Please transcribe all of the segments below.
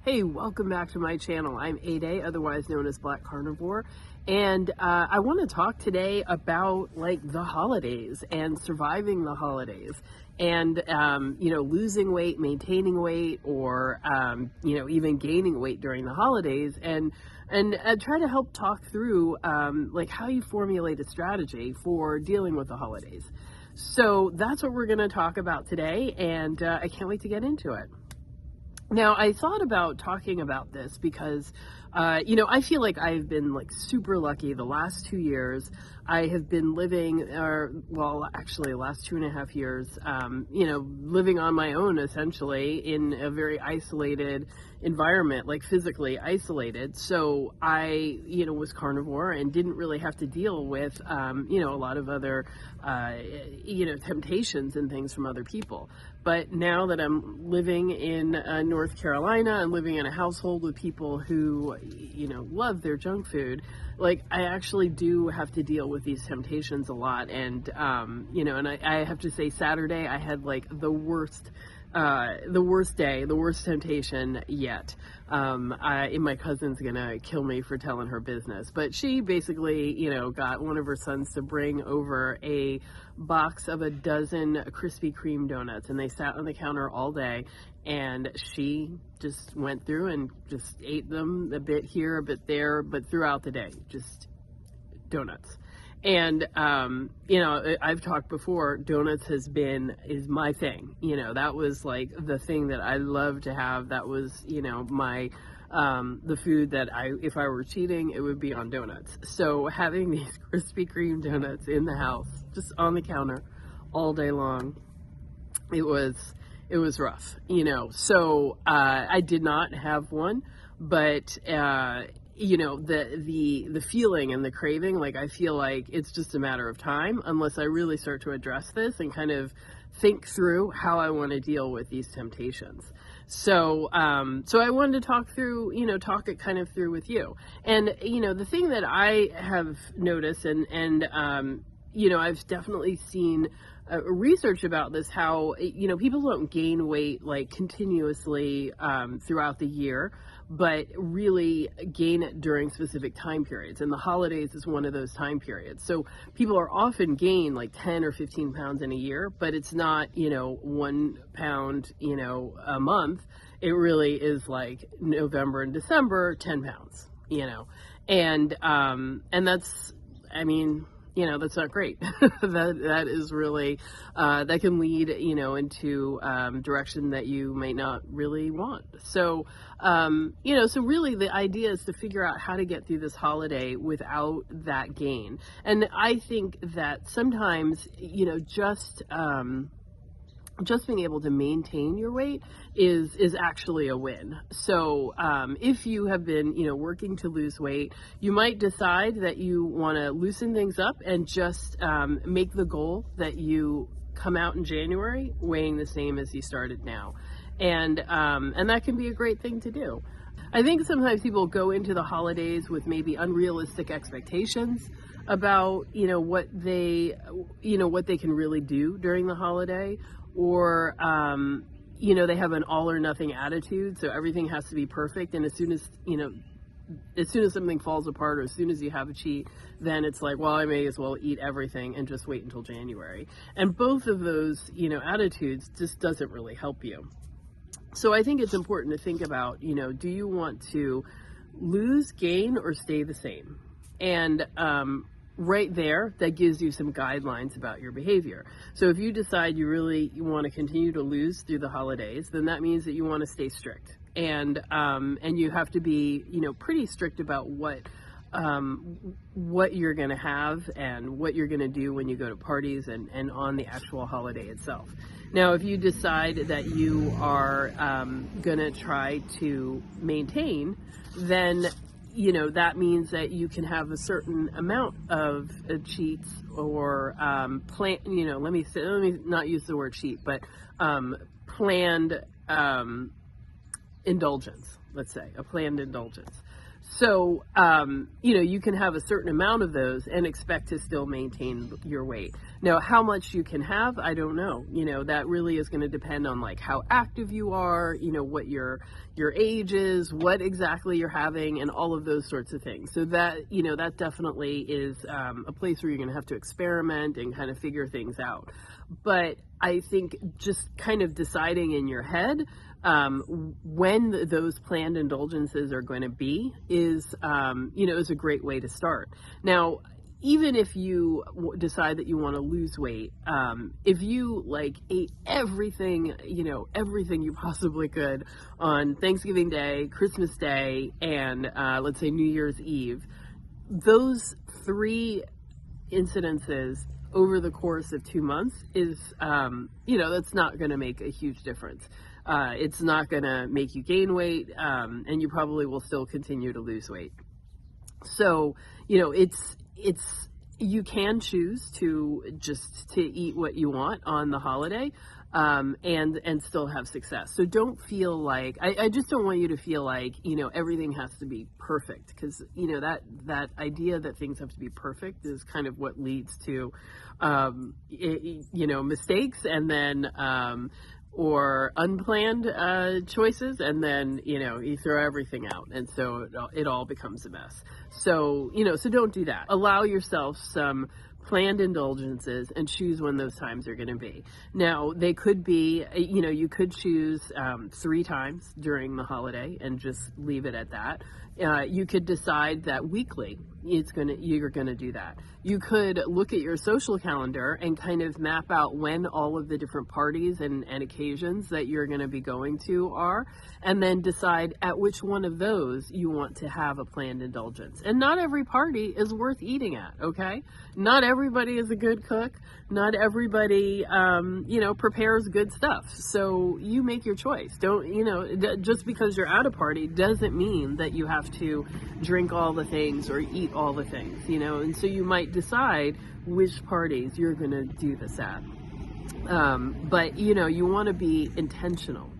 Hey, welcome back to my channel. I'm Ade, otherwise known as Black Carnivore, and I want to talk today about the holidays and surviving the holidays, and losing weight, maintaining weight, or even gaining weight during the holidays, and try to help talk through how you formulate a strategy for dealing with the holidays. So that's what we're going to talk about today, and I can't wait to get into it. Now, I thought about talking about this because, I feel like I've been super lucky. The last 2 years, I have been living, the last 2.5 years, living on my own essentially in a very isolated environment, physically isolated. So I, was carnivore and didn't really have to deal with, a lot of other, temptations and things from other people. But now that I'm living in North Carolina and living in a household with people who, love their junk food, I actually do have to deal with these temptations a lot. And, and I have to say Saturday I had the worst day, the worst temptation yet. My cousin's gonna kill me for telling her business, but she basically, got one of her sons to bring over a box of 12 Krispy Kreme donuts, and they sat on the counter all day, and she just went through and just ate them, a bit here, a bit there, but throughout the day, just donuts. And, I've talked before, donuts is my thing. That was the thing that I love to have. That was, my, the food that if I were cheating, it would be on donuts. So having these Krispy Kreme donuts in the house, just on the counter all day long, it was rough, So, I did not have one, but, the feeling and the craving, I feel like it's just a matter of time unless I really start to address this and kind of think through how I want to deal with these temptations. So I wanted to talk it kind of through with you. And, the thing that I have noticed and I've definitely seen research about this, how, people don't gain weight continuously throughout the year, but really gain it during specific time periods. And the holidays is one of those time periods. So people are often gain 10 or 15 pounds in a year, but it's not, 1 pound, a month. It really is November and December, 10 pounds, and that's, that's not great. that is really, that can lead, into, direction that you may not really want. So, so really the idea is to figure out how to get through this holiday without that gain. And I think that sometimes, just being able to maintain your weight is actually a win. So if you have been, working to lose weight, you might decide that you want to loosen things up and just make the goal that you come out in January weighing the same as you started now. And that can be a great thing to do. I think sometimes people go into the holidays with maybe unrealistic expectations about, what they can really do during the holiday. Or, they have an all or nothing attitude, so everything has to be perfect. And as soon as something falls apart, or as soon as you have a cheat, then it's well, I may as well eat everything and just wait until January. And both of those, attitudes just doesn't really help you. So I think it's important to think about, do you want to lose, gain, or stay the same? And, right there, that gives you some guidelines about your behavior. So if you decide you want to continue to lose through the holidays, then that means that you want to stay strict. And you have to be, pretty strict about what you're going to have and what you're going to do when you go to parties and on the actual holiday itself. Now, if you decide that you are going to try to maintain, then that means that you can have a certain amount of cheats or plan. Let me not use the word cheat, but planned indulgence. Let's say a planned indulgence. So, you can have a certain amount of those and expect to still maintain your weight. Now, how much you can have, I don't know. That really is going to depend on like how active you are, what your age is, what exactly you're having, and all of those sorts of things. So that, that definitely is a place where you're going to have to experiment and kind of figure things out. But I think just kind of deciding in your head when those planned indulgences are going to be is a great way to start. Now, even if you decide that you want to lose weight, if you like ate everything you possibly could on Thanksgiving Day, Christmas Day, and let's say New Year's Eve, those 3 incidences over the course of 2 months is, that's not going to make a huge difference. It's not going to make you gain weight, and you probably will still continue to lose weight. So, you can choose to eat what you want on the holiday, and still have success. So don't feel like, I just don't want you to feel like, everything has to be perfect, because, that idea that things have to be perfect is kind of what leads to, mistakes, and then, or unplanned choices, and then you throw everything out, and so it all becomes a mess. So so don't do that. Allow yourself some planned indulgences and choose when those times are going to be. Now, they could be, you could choose 3 times during the holiday and just leave it at that. You could decide that weekly you're going to do that. You could look at your social calendar and kind of map out when all of the different parties and occasions that you're going to be going to are, and then decide at which one of those you want to have a planned indulgence. And not every party is worth eating at, okay? Not everybody is a good cook. Not everybody, prepares good stuff. So you make your choice. Don't, just because you're at a party doesn't mean that you have to drink all the things or eat all the things, and so you might decide which parties you're going to do this at. But, you want to be intentional.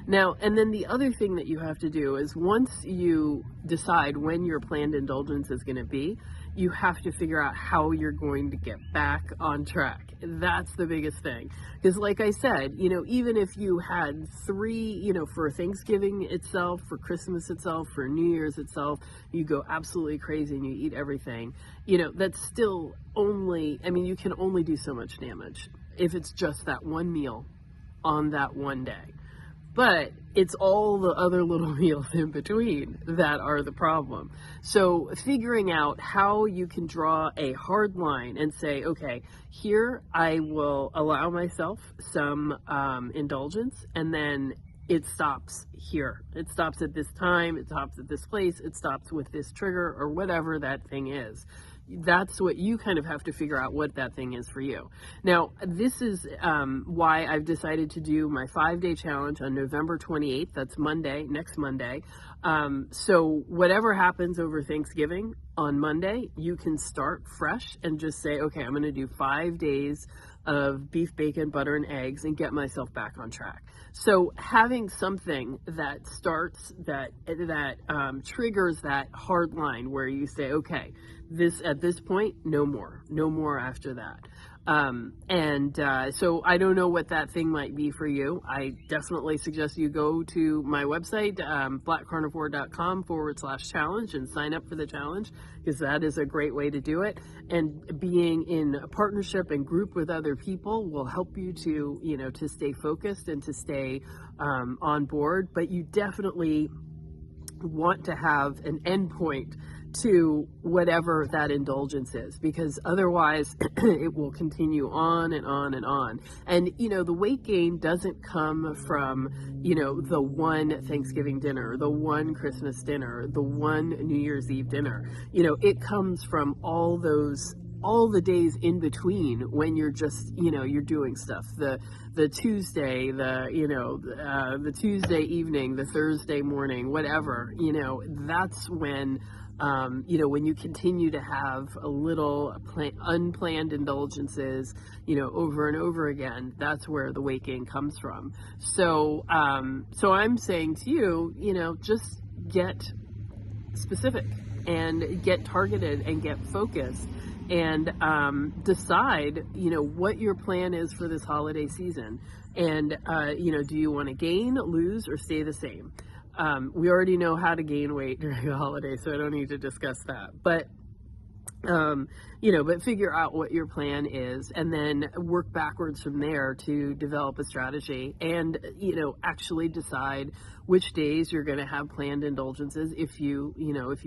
Now, and then the other thing that you have to do is once you decide when your planned indulgence is going to be, you have to figure out how you're going to get back on track. That's the biggest thing. Because like I said, even if you had 3, for Thanksgiving itself, for Christmas itself, for New Year's itself, you go absolutely crazy and you eat everything, that's still only, you can only do so much damage if it's just that one meal on that one day. But it's all the other little meals in between that are the problem. So figuring out how you can draw a hard line and say, okay, here I will allow myself some indulgence, and then it stops here. It stops at this time, it stops at this place, it stops with this trigger or whatever that thing is. That's what you kind of have to figure out, what that thing is for you. Now, this is why I've decided to do my 5-day challenge on November 28th. That's Monday, next Monday. So whatever happens over Thanksgiving on Monday, you can start fresh and just say, okay, I'm going to do 5 days of beef, bacon, butter, and eggs and get myself back on track. So having something that starts, that triggers that hard line where you say, okay, at this point, no more after that. So I don't know what that thing might be for you. I definitely suggest you go to my website, blackcarnivore.com/challenge, and sign up for the challenge, because that is a great way to do it. And being in a partnership and group with other people will help you to stay focused and to stay on board. But you definitely want to have an endpoint to whatever that indulgence is, because otherwise it will continue on and on and on. And the weight gain doesn't come from the one Thanksgiving dinner, the one Christmas dinner, the one New Year's Eve dinner. It comes from all the days in between when you're just you're doing stuff, the Tuesday, the Tuesday evening, the Thursday morning, whatever, that's when when you continue to have a little unplanned indulgences, over and over again, that's where the weight gain comes from. So I'm saying to you, just get specific and get targeted and get focused and decide, what your plan is for this holiday season. And, do you want to gain, lose, or stay the same? We already know how to gain weight during the holiday, so I don't need to discuss that. But but figure out what your plan is and then work backwards from there to develop a strategy and, actually decide which days you're going to have planned indulgences if you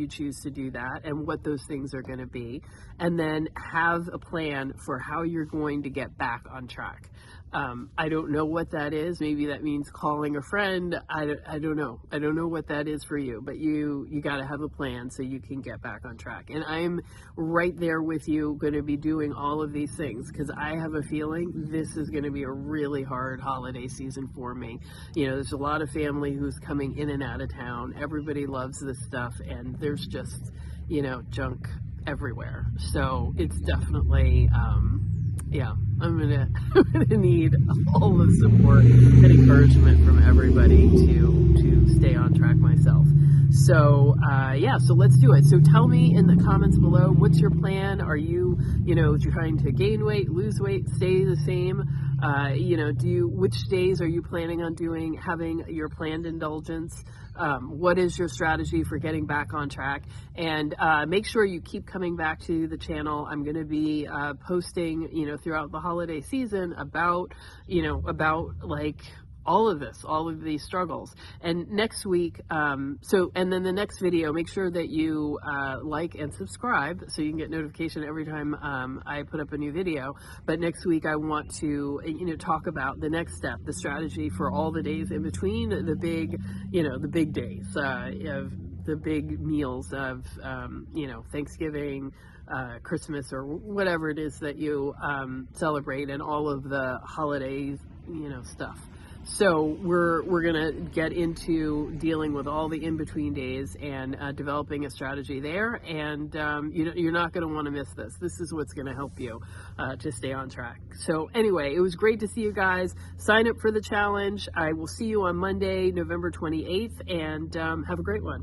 choose to do that, and what those things are going to be, and then have a plan for how you're going to get back on track. I don't know what that is. Maybe that means calling a friend. I don't know. I don't know what that is for you, but you got to have a plan so you can get back on track. And I'm right there with you, going to be doing all of these things, because I have a feeling this is going to be a really hard holiday season for me. There's a lot of family who's coming in and out of town. Everybody loves this stuff, and there's just, junk everywhere. So it's definitely, I'm gonna need all the support and encouragement from everybody to stay on track myself. So so let's do it. So tell me in the comments below, what's your plan? Are you trying to gain weight, lose weight, stay the same? Which days are you planning on having your planned indulgence? What is your strategy for getting back on track? And make sure you keep coming back to the channel. I'm going to be posting, throughout the holiday season about like all of these struggles. And next week, and then the next video, make sure that you like and subscribe so you can get notification every time I put up a new video. But next week I want to talk about the next step, the strategy for all the days in between the big days of the big meals of Thanksgiving, Christmas, or whatever it is that you celebrate, and all of the holidays stuff. So we're gonna get into dealing with all the in-between days and developing a strategy there, and you're not gonna want to miss this. This is what's gonna help you to stay on track. So anyway, it was great to see you guys. Sign up for the challenge. I will see you on Monday, November 28th, and have a great one.